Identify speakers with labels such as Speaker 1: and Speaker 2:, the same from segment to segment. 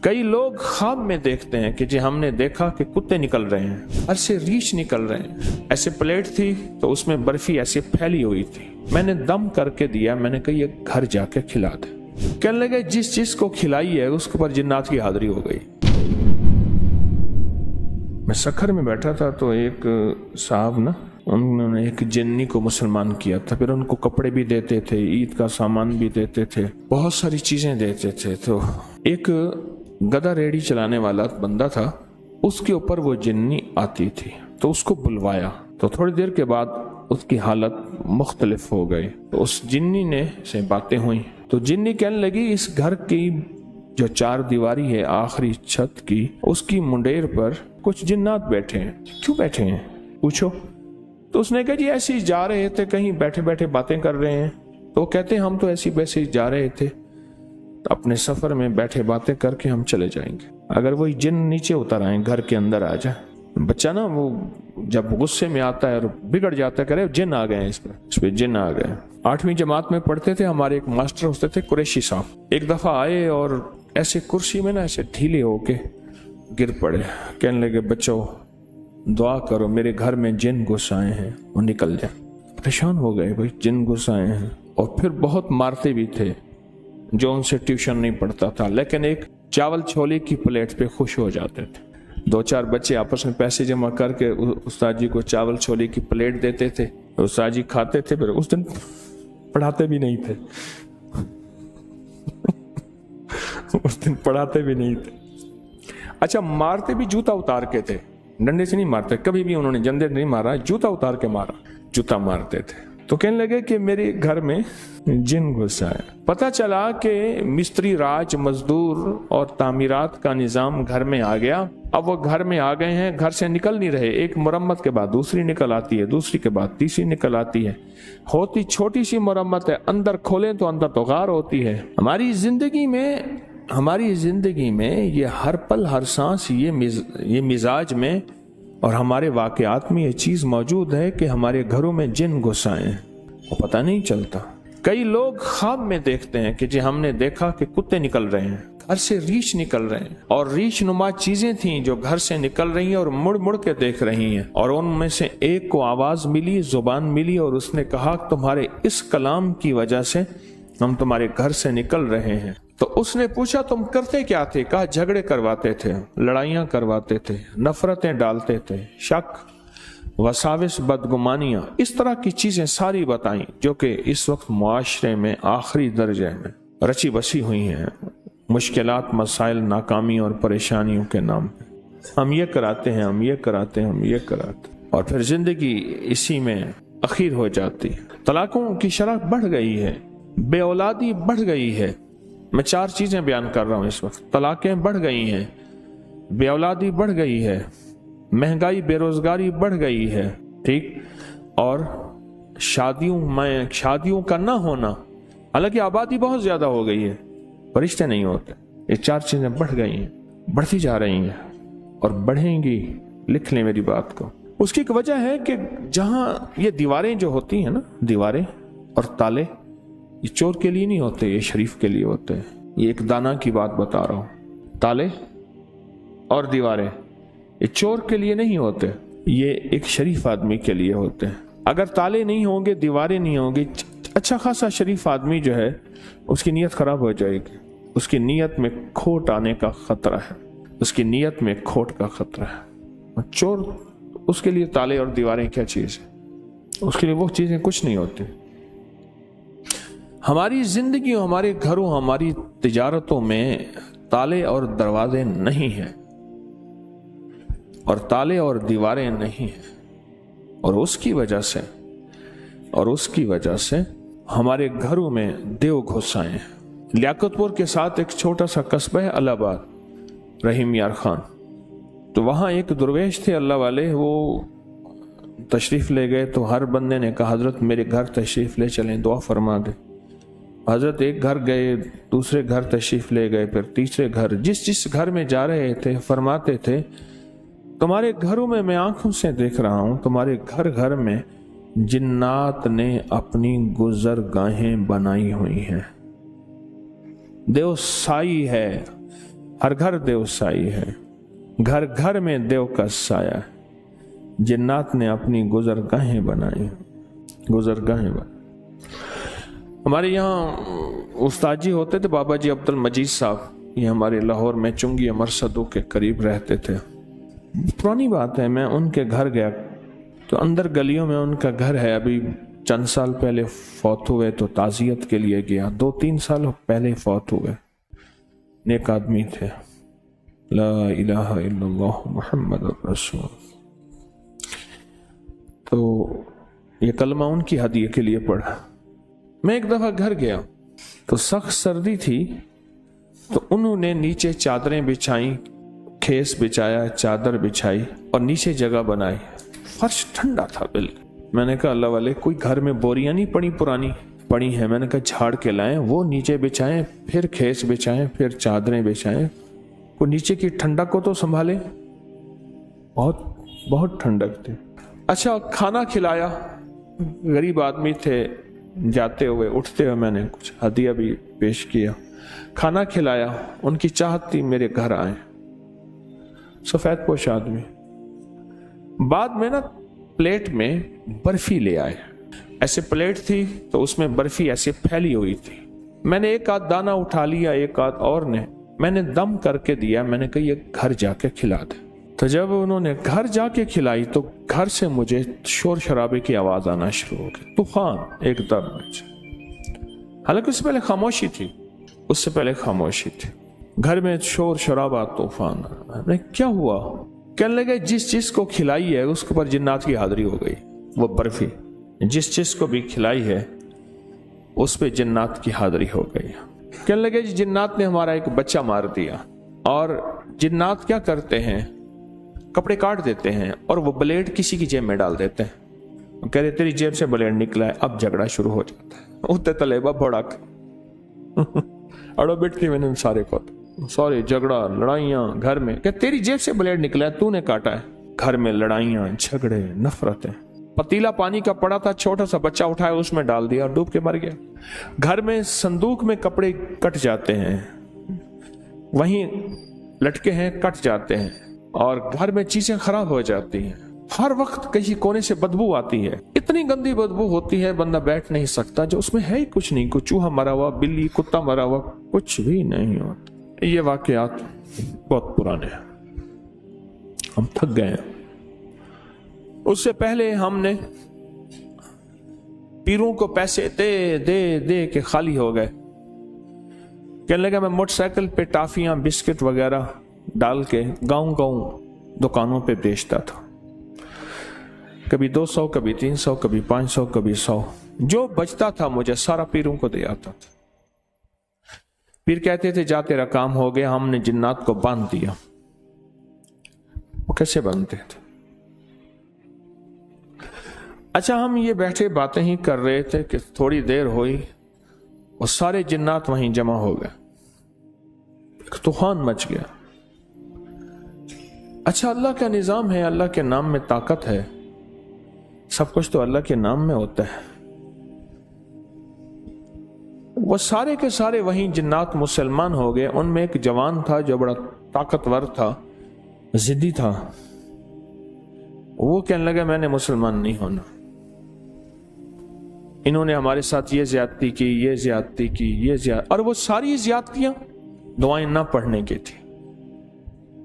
Speaker 1: कई लोग ख्वाब में देखते हैं कि जी हमने देखा कि कुत्ते निकल रहे हैं, घर से रीछ निकल रहे हैं। ऐसे प्लेट थी तो उसमें बर्फी ऐसे फैली हुई थी, मैंने दम करके दिया, मैंने कहा ये घर जाके खिला दे। कहने लगे जिस चीज को खिलाई है उसके ऊपर जिन्नात की हाजिरी हो गई। मैं सखर में बैठा था तो एक साहब ना, उन्होंने एक जिन्नी को मुसलमान किया था, फिर उनको कपड़े भी देते थे, ईद का सामान भी देते थे, बहुत सारी चीजें देते थे। तो एक गधा रेडी चलाने वाला बंदा था, उसके ऊपर वो जिन्नी आती थी तो उसको बुलवाया, तो थोड़ी देर के बाद उसकी हालत मुख्तलिफ हो गई। तो उस जिन्नी ने से बातें हुई तो जिन्नी कहने लगी इस घर की जो चार दीवारी है आखिरी छत की, उसकी मुंडेर पर कुछ जिन्नात बैठे हैं। क्यों बैठे हैं पूछो। तो उसने कहा जी ऐसे ही जा रहे थे, कहीं बैठे बैठे बातें कर रहे हैं। तो कहते हम तो ऐसी वैसे ही जा रहे थे, तो अपने सफर में बैठे बातें करके हम चले जाएंगे। अगर वही जिन नीचे उतर आए, घर के अंदर आ जाए, बच्चा ना वो जब गुस्से में आता है और बिगड़ जाता है, करे जिन आ गए हैं, इस पे जिन आ गए। 8वीं जमात में पढ़ते थे, हमारे एक मास्टर होते थे कुरैशी साहब। एक दफा आए और ऐसे कुर्सी में ना ऐसे ढीले होके गिर पड़े। कहने लगे बच्चों दुआ करो, मेरे घर में जिन घुस आए हैं, वो निकल जाए। परेशान हो गए, भाई जिन घुस आए हैं। और फिर बहुत मारते भी थे जो उनसे ट्यूशन नहीं पढ़ता था, लेकिन एक चावल छोले की प्लेट पे खुश हो जाते थे। 2-4 बच्चे आपस में पैसे जमा करके उस्ताद जी को चावल छोले की प्लेट देते थे, उस्ताद जी खाते थे, फिर उस दिन पढ़ाते भी नहीं थे उस दिन पढ़ाते भी नहीं थे। अच्छा, मारते भी जूता उतार के थे, डंडे से नहीं मारते, कभी भी उन्होंने जंदे नहीं मारा, जूता उतार के मारा, जूता मारते थे। तो कहने लगे कि मेरे घर में जिन घुस आया। पता चला कि मिस्त्री राज, मजदूर और तामीरात का निजाम घर में आ गया। अब वो घर में आ गए हैं, घर से निकल नहीं रहे। एक मुरम्मत के बाद दूसरी निकल आती है, दूसरी के बाद तीसरी निकल आती है। होती छोटी सी मुरम्मत है, अंदर खोलें तो अंदर तो गार होती है। हमारी जिंदगी में ये हर पल हर सांस ये मिजाज में और हमारे वाकयात में ये चीज मौजूद है कि हमारे घरों में जिन घुस आए हैं, वो पता नहीं चलता। कई लोग ख्वाब में देखते हैं कि जी हमने देखा कि कुत्ते निकल रहे हैं, घर से रीछ निकल रहे हैं, और रीछ नुमा चीजें थीं जो घर से निकल रही हैं और मुड़ मुड़ के देख रही हैं। और उनमें से एक को आवाज मिली, जुबान मिली, और उसने कहा तुम्हारे इस कलाम की वजह से हम तुम्हारे घर से निकल रहे हैं। तो उसने पूछा तुम करते क्या थे? कहा झगड़े करवाते थे, लड़ाइयां करवाते थे, नफरतें डालते थे, शक, वसाविस, बदगुमानियां, इस तरह की चीजें सारी बताई जो कि इस वक्त मुआशरे में आखिरी दर्जे में रची बसी हुई हैं। मुश्किलात, मसाइल, नाकामी और परेशानियों के नाम पे हम ये कराते हैं, हम ये कराते हैं, हम ये कराते, और फिर जिंदगी इसी में अखीर हो जाती है। तलाकों की शरह बढ़ गई है, बेऔलादी बढ़ गई है। मैं 4 चीजें बयान कर रहा हूं इस वक्त। तलाकें बढ़ गई हैं, बेऔलादी बढ़ गई है, महंगाई बेरोजगारी बढ़ गई है, ठीक, और शादियों का ना होना। हालांकि आबादी बहुत ज्यादा हो गई है, रिश्ते नहीं होते। ये 4 चीजें बढ़ गई हैं, बढ़ती जा रही हैं और बढ़ेंगी। लिख लें मेरी बात को। उसकी एक वजह है कि जहां ये दीवारें जो होती हैं ना, दीवारें और ताले, ये चोर के लिए नहीं होते, ये शरीफ के लिए होते हैं। ये एक दाना की बात बता रहा हूं। ताले और दीवारें ये चोर के लिए नहीं होते, ये एक शरीफ आदमी के लिए होते हैं। अगर ताले नहीं होंगे, दीवारें नहीं होंगी, अच्छा खासा शरीफ आदमी जो है उसकी नीयत खराब हो जाएगी, उसकी नीयत में खोट आने का खतरा है, उसकी नीयत में खोट का खतरा है। चोर, उसके लिए ताले और दीवारें क्या चीज है? उसके लिए वो चीजें कुछ नहीं होती। हमारी जिंदगी, हमारे घरों, हमारी तिजारतों में ताले और दरवाजे नहीं हैं और ताले और दीवारें नहीं हैं, और उसकी वजह से हमारे घरों में देव घुस आए हैं। लियाकतपुर के साथ एक छोटा सा कस्बा है अलाहाबाद, रहीम यार खान। तो वहां एक दुर्वेश थे अल्लाह वाले, वो तशरीफ ले गए। तो हर बंदे ने कहा हजरत मेरे घर तशरीफ ले चलें, दुआ फरमा दे। हजरत एक घर गए, दूसरे घर तशरीफ ले गए, फिर तीसरे घर। जिस घर में जा रहे थे फरमाते थे तुम्हारे घरों में मैं आंखों से देख रहा हूं, तुम्हारे घर घर में जिन्नात ने अपनी गुजरगाहें बनाई हुई हैं। देव साई है, हर घर देव साई है, घर घर में देव का साया है, जिन्नात ने अपनी गुजरगाहें बनाई, गुजरगाहें बनाई। हमारे यहाँ उस्ताद जी होते थे बाबा जी अब्दुल मजीद साहब, ये हमारे लाहौर में चुंगी अमर सदू के करीब रहते थे। पुरानी बात है, मैं उनके घर गया तो अंदर गलियों में उनका घर है, अभी चंद साल पहले फौत हुए तो ताज़ियत के लिए गया, 2-3 साल पहले फौत हुए। नेक आदमी थे, ला इलाहा इल्लल्लाह मुहम्मद रसूल। तो ये कलमा उनकी हदिया के लिए पढ़ा। मैं एक दफा घर गया तो सख्त सर्दी थी, तो उन्होंने नीचे चादरें बिछाई, खेस बिछाया, चादर बिछाई और नीचे जगह बनाई। फर्श ठंडा था बिल्कुल। मैंने कहा अल्लाह वाले, कोई घर में बोरियां नहीं पड़ी, पुरानी पड़ी है। मैंने कहा झाड़ के लाएं, वो नीचे बिछाएं, फिर खेस बिछाएं, फिर चादरें बिछाएं, को नीचे की ठंडक को तो संभाले। बहुत बहुत ठंडक थी। अच्छा, खाना खिलाया, गरीब आदमी थे, जाते हुए उठते हुए मैंने कुछ हदिया भी पेश किया, खाना खिलाया। उनकी चाहत थी मेरे घर आए, सफेद पोश आदमी। बाद में ना प्लेट में बर्फी ले आए, ऐसे प्लेट थी तो उसमें बर्फी ऐसे फैली हुई थी। मैंने एक आध दाना उठा लिया, एक आध और ने मैंने दम करके दिया। मैंने कहा ये घर जाके खिला दे। तो जब उन्होंने घर जाके खिलाई तो घर से मुझे शोर शराबे की आवाज आना शुरू हो गई, तूफान एकदम। हालांकि उससे पहले खामोशी थी, उससे पहले खामोशी थी, घर में शोर शराबा तूफान। मैं क्या हुआ? कहने लगे जिस चीज को खिलाई है उसके ऊपर जिन्नात की हाजिरी हो गई। वो बर्फी जिस चीज को भी खिलाई है उस पे जिन्नात की हाजिरी हो गई। कहने लगे जी जिन्नात ने हमारा एक बच्चा मार दिया, और जिन्नात क्या करते हैं, कपड़े काट देते हैं और वो ब्लेड किसी की जेब में डाल देते हैं। कह रहे तेरी जेब से ब्लेड निकला है, अब झगड़ा शुरू हो जाता है। उतने तलेबा भड़क अड़ो बिटती मैंने सारे को, सॉरी, झगड़ा लड़ाइयां घर में। क्या तेरी जेब से ब्लेड निकला है, तूने काटा है। घर में लड़ाइयां, झगड़े, नफरतें। पतीला पानी का पड़ा था, छोटा सा बच्चा उठाया उसमें डाल दिया, डूब के मर गया। घर में संदूक में कपड़े कट जाते हैं, वहीं लटके हैं, कट जाते हैं, और घर में चीजें खराब हो जाती हैं। हर वक्त कहीं कोने से बदबू आती है, इतनी गंदी बदबू होती है बंदा बैठ नहीं सकता, जो उसमें है ही कुछ नहीं। कोई चूहा मरा हुआ, बिल्ली, कुत्ता मरा हुआ, कुछ भी नहीं होता। ये वाकयात बहुत पुराने हैं, हम थक गए हैं। उससे पहले हमने पीरों को पैसे दे दे दे के खाली हो गए। कहने लगा मैं मोटरसाइकिल पे टाफियां, बिस्किट वगैरह डाल के गांव दुकानों पे बेचता था। कभी 200, कभी 300, कभी 500, कभी 100। जो बचता था मुझे सारा पीरों को दे आता था। पीर कहते थे जा तेरा काम हो गया, हमने जिन्नात को बांध दिया। वो कैसे बांधते थे? अच्छा, हम ये बैठे बातें ही कर रहे थे कि थोड़ी देर हुई और सारे जिन्नात वहीं जमा हो गए, तूफान मच गया। अच्छा, अल्लाह का निजाम है, अल्लाह के नाम में ताकत है, सब कुछ तो अल्लाह के नाम में होता है। वो सारे के सारे वहीं जिन्नात मुसलमान हो गए। उनमें एक जवान था जो बड़ा ताकतवर था, जिद्दी था। वो कहने लगा मैंने मुसलमान नहीं होना, इन्होंने हमारे साथ ये ज्यादती की, ये ज्यादती की, और वो सारी ज्यादतियां दुआएं ना पढ़ने की थी।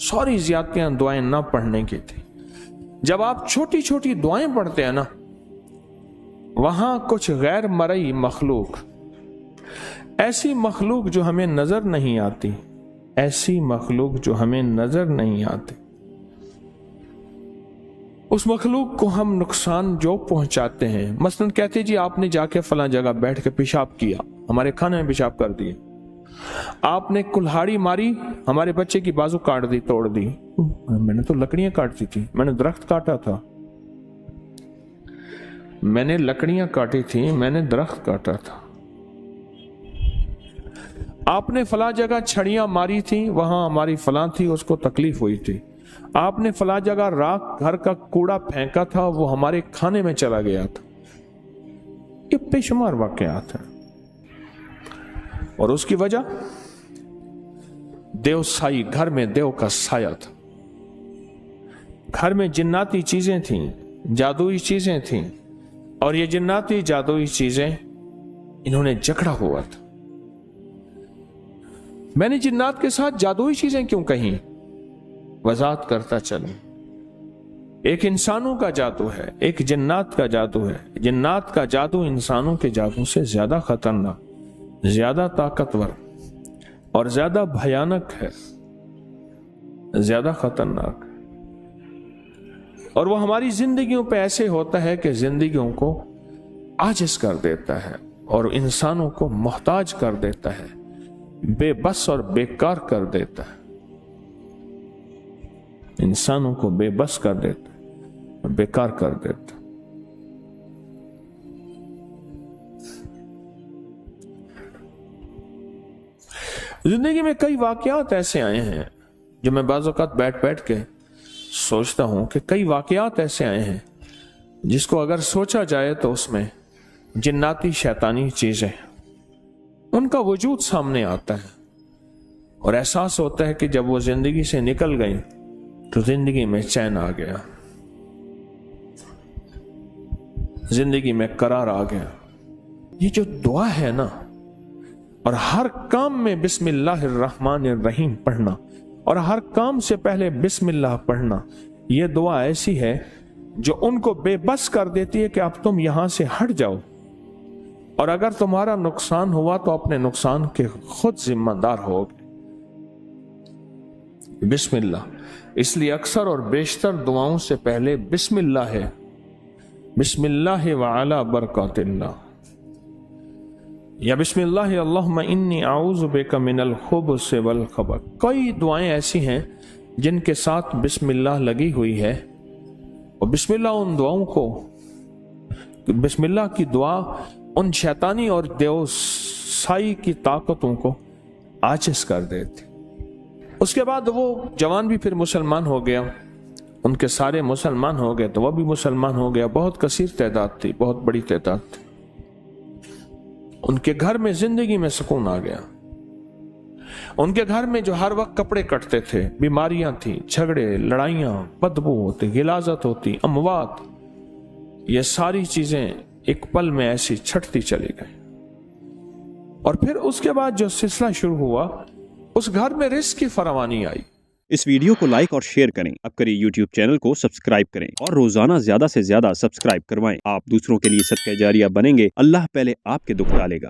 Speaker 1: सारी ज्यादतियां दुआएं ना पढ़ने की थी। जब आप छोटी छोटी दुआएं पढ़ते हैं ना, वहां कुछ गैर मरई मखलूक, ऐसी मखलूक जो हमें नजर नहीं आती, ऐसी मखलूक जो हमें नजर नहीं आती, उस मखलूक को हम नुकसान जो पहुंचाते हैं। मसलन कहते जी आपने जाके फलां जगह बैठ के पेशाब किया, हमारे खाने में पेशाब कर दिए। आपने कुल्हाड़ी मारी, हमारे बच्चे की बाजू काट दी, तोड़ दी। मैंने तो लकड़ियां काटती थी, मैंने दरख्त काटा था, मैंने लकड़ियां काटी थी, मैंने दरख्त काटा था। आपने फला जगह छड़ियां मारी थी, वहां हमारी फलां थी, उसको तकलीफ हुई थी। आपने फला जगह राख घर का कूड़ा फेंका था, वो हमारे खाने में चला गया था। ये बेशुमार वाकयात हैं। और उसकी वजह देव साई, घर में देव का साया था। घर में जिन्नाती चीजें थीं, जादुई चीजें थीं, और ये जिन्नाती जादुई चीजें इन्होंने जकड़ा हुआ था। मैंने जिन्नात के साथ जादुई चीजें क्यों कहीं? वजाहत करता चलूं। एक इंसानों का जादू है, एक जिन्नात का जादू है। जिन्नात का जादू इंसानों के जादू से ज्यादा खतरनाक, ज्यादा ताकतवर और ज्यादा भयानक है, ज्यादा खतरनाक। और वो हमारी जिंदगियों पे ऐसे होता है कि जिंदगियों को आजिज कर देता है और इंसानों को मोहताज कर देता है, बेबस और बेकार कर देता है। इंसानों को बेबस कर देता है और बेकार कर देता है। जिंदगी में कई वाकयात ऐसे आए हैं जो मैं बाज़ औक़ात बैठ बैठ के सोचता हूं कि कई वाकयात ऐसे आए हैं जिसको अगर सोचा जाए तो उसमें जिन्नाती शैतानी चीजें, उनका वजूद सामने आता है और एहसास होता है कि जब वो जिंदगी से निकल गई तो जिंदगी में चैन आ गया, जिंदगी में करार आ गया। ये जो दुआ है ना, और हर काम में बिस्मिल्लाहिर्रहमानिर्रहीम पढ़ना और हर काम से पहले बिस्मिल्लाह पढ़ना, ये दुआ ऐसी है जो उनको बेबस कर देती है कि अब तुम यहां से हट जाओ, और अगर तुम्हारा नुकसान हुआ तो अपने नुकसान के खुद जिम्मेदार होगे। बिस्मिल्लाह, इसलिए अक्सर और बेशतर दुआओं से पहले बिस्मिल्लाह है। बिस्मिल्लाह व अला बरकातिल्लाह, या बिस्मिल्लाह अल्लाहुम्मा इन्नी आऊज़ु बिका मिनल खुबुस वल खबथ। कई दुआएं ऐसी हैं जिनके साथ बिस्मिल्लाह लगी हुई है, और बिस्मिल्लाह उन दुआओं को, बिस्मिल्लाह की दुआ उन शैतानी और देवसाई की ताकतों को आजिज़ कर देती। उसके बाद वो जवान भी फिर मुसलमान हो गया, उनके सारे मुसलमान हो गए तो वह भी मुसलमान हो गया। बहुत कसीर तादाद थी, बहुत बड़ी तादाद थी। उनके घर में जिंदगी में सुकून आ गया। उनके घर में जो हर वक्त कपड़े कटते थे, बीमारियां थी, झगड़े, लड़ाइयां, बदबू होती, गिलाजत होती, अमवात, ये सारी चीजें एक पल में ऐसी छटती चली गई। और फिर उसके बाद जो सिलसिला शुरू हुआ, उस घर में रिस्क की फरावानी आई।
Speaker 2: इस वीडियो को लाइक और शेयर करें। अब करिए YouTube चैनल को सब्सक्राइब करें और रोजाना ज्यादा से ज्यादा सब्सक्राइब करवाएं। आप दूसरों के लिए सदका जारिया बनेंगे। अल्लाह पहले आपके दुख टालेगा।